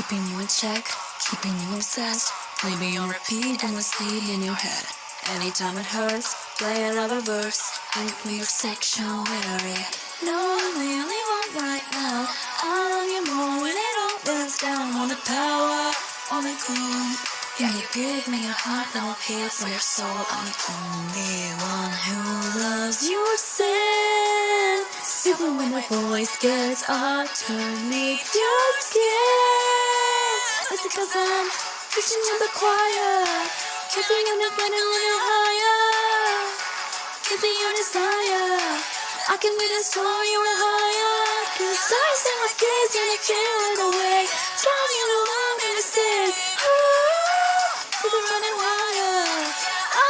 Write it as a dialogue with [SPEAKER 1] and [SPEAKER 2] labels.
[SPEAKER 1] keeping you in check, keeping you obsessed, leaving on repeat and sleep in your head. Anytime it hurts, play another verse, make me your sexual weary. No, I'm the only one right now. I love you more when it all burns down. Want the power, want the cool. Yeah, you give me a heart that will heal for your soul. I'm the only one who loves your sin. Even when my voice gets underneath your skin. It's because I'm preaching to the choir, keeping you moving a little higher, keeping your desire. I can read a story you were higher. Cause I see my kids and they can't look away. Trying you to love me to stay. Oh, to the running wire. I